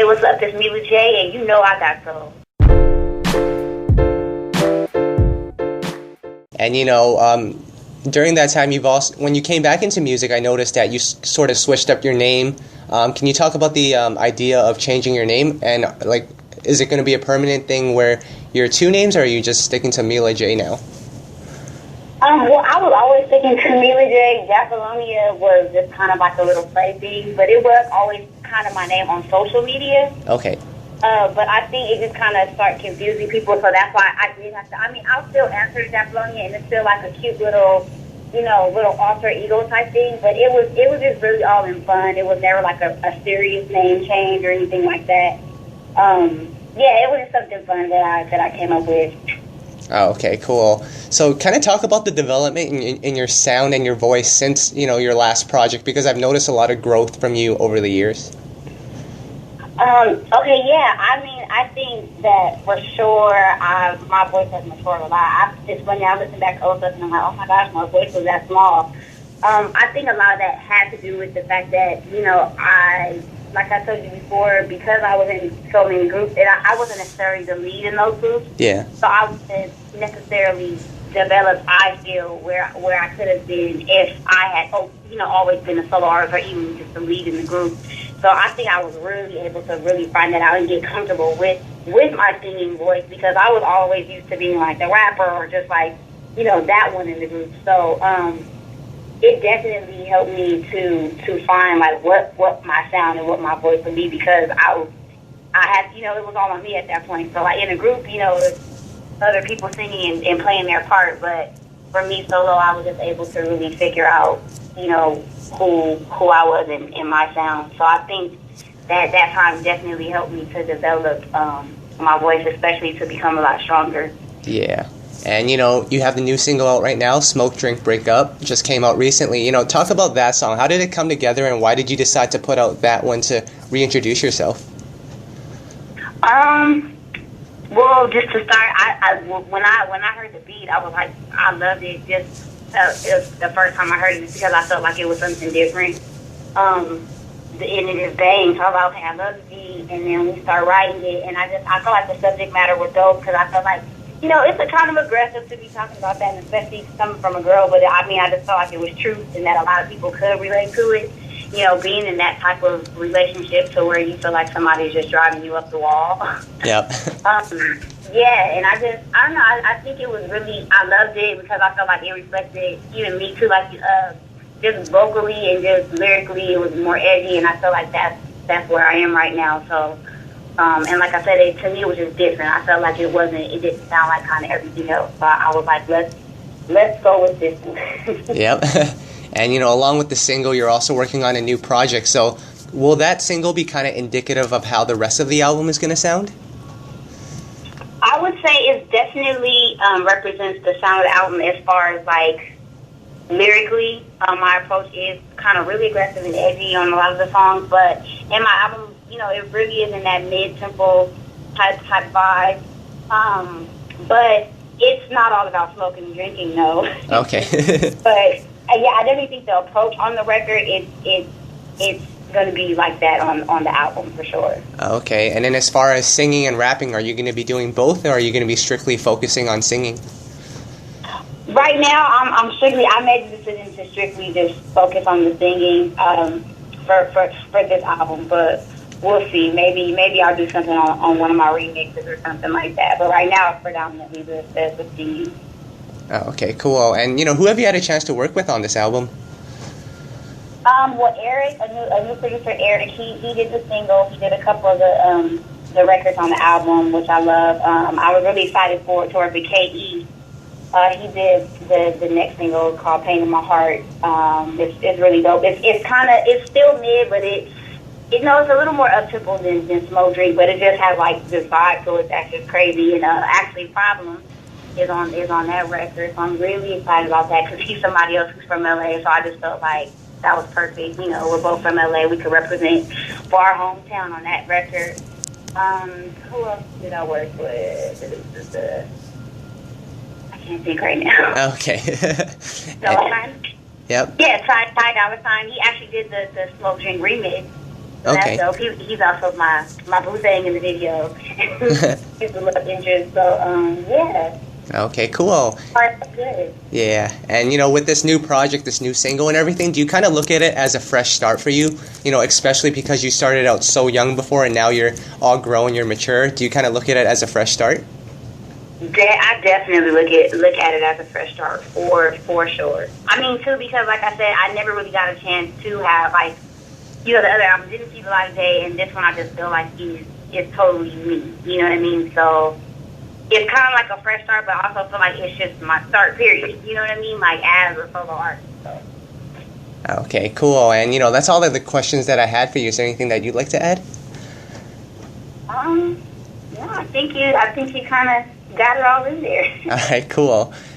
what's up? It's Mila J, and you know I got soul. And during that time, when you came back into music, I noticed that you sort of switched up your name. Can you talk about the idea of changing your name? And is it going to be a permanent thing where you're two names, or are you just sticking to Mila J now? Well, I was always sticking to Mila J. Japollonia was just kind of like a little play thing, but it was always kind of my name on social media. Okay. But I think it just kind of started confusing people, so that's why I did have to. I mean, I'll still answer Japollonia, and it's still like a cute little, little alter ego type thing. But it was just really all in fun. It was never like a serious name change or anything like that. Yeah, it was just something fun that I came up with. Oh, okay, cool. So kind of talk about the development in your sound and your voice since, your last project, because I've noticed a lot of growth from you over the years. Okay, yeah. I mean, I think that for sure my voice has matured a lot. It's funny, I listen back to old stuff and I'm like, oh my gosh, my voice was that small. I think a lot of that had to do with the fact that, like I told you before, because I was in so many groups, and I wasn't necessarily the lead in those groups. Yeah. So I wasn't necessarily developed, I feel, where I could have been if I had, always been a solo artist or even just the lead in the group. So I think I was really able to really find that out and get comfortable with my singing voice, because I was always used to being like the rapper or just like, that one in the group. So, it definitely helped me to find like what my sound and what my voice would be, because I had, it was all on me at that point. So like in a group, other people singing and playing their part, but for me solo, I was just able to really figure out, who I was in my sound. So I think that time definitely helped me to develop my voice, especially to become a lot stronger. Yeah. And, you have the new single out right now, Smoke, Drink, Break Up, just came out recently. Talk about that song. How did it come together, and why did you decide to put out that one to reintroduce yourself? Well, just to start, when I heard the beat, I was like, I loved it. It was the first time I heard it, because I felt like it was something different. And it just banged. So I was like, okay, I love the beat. And then we started writing it, and I felt like the subject matter was dope, because I felt like, it's a kind of aggressive to be talking about that, and especially coming from a girl. But I mean, I just felt like it was truth, and that a lot of people could relate to it. Being in that type of relationship to where you feel like somebody's just driving you up the wall. Yep. Yeah, and I don't know. I think it was really, I loved it, because I felt like it reflected even me too. Like just vocally and just lyrically, it was more edgy, and I feel like that's where I am right now. So. And like I said, to me it was just different. I felt like it didn't sound like kind of everything else. So I was like, let's go with this one. Yep. And, along with the single, you're also working on a new project. So will that single be kind of indicative of how the rest of the album is going to sound? I would say it definitely represents the sound of the album as far as, like, lyrically. My approach is kind of really aggressive and edgy on a lot of the songs. But in my album, it really is in that mid-tempo type vibe. But it's not all about smoking and drinking, no. Okay. But, yeah, I definitely think the approach on the record, it's going to be like that on the album for sure. Okay. And then as far as singing and rapping, are you going to be doing both, or are you going to be strictly focusing on singing? Right now, I made the decision to strictly just focus on the singing for this album, but we'll see. Maybe I'll do something on one of my remixes or something like that. But right now, it's predominantly the singing. Oh, okay, cool. And, who have you had a chance to work with on this album? Well, Eric, a new producer, Eric, he did the single. He did a couple of the records on the album, which I love. I was really excited to work with KE. He did the next single called Pain in My Heart. It's really dope. It's still mid, but it's a little more up-tempo than Smoke Drink, but it just has like this vibe to it that's just crazy. And actually, Problem is on that record, so I'm really excited about that, because he's somebody else who's from LA. So I just felt like that was perfect. We're both from LA. We could represent for our hometown on that record. Who else did I work with? I can't think right now. Okay. Dollar Sign? Yep. Yeah, Ty Dolla Sign. He actually did the Smoke Drink remix. So Okay. that's dope. He's also my boo thing in the video. He's a love interest. So yeah. Okay, cool. That's good. Yeah, and with this new project, this new single and everything, do you kind of look at it as a fresh start for you? Especially because you started out so young before and now you're all grown, you're mature. Do you kind of look at it as a fresh start? I definitely look at it as a fresh start for sure. I mean, too, because like I said, I never really got a chance to have the other album didn't see the light of day, and this one I just feel like is totally me. You know what I mean? So it's kind of like a fresh start, but I also feel like it's just my start period. You know what I mean? Like as a solo artist. So. Okay, cool. And that's all of the questions that I had for you. Is there anything that you'd like to add? No, I think you kind of got it all in there. All right, cool.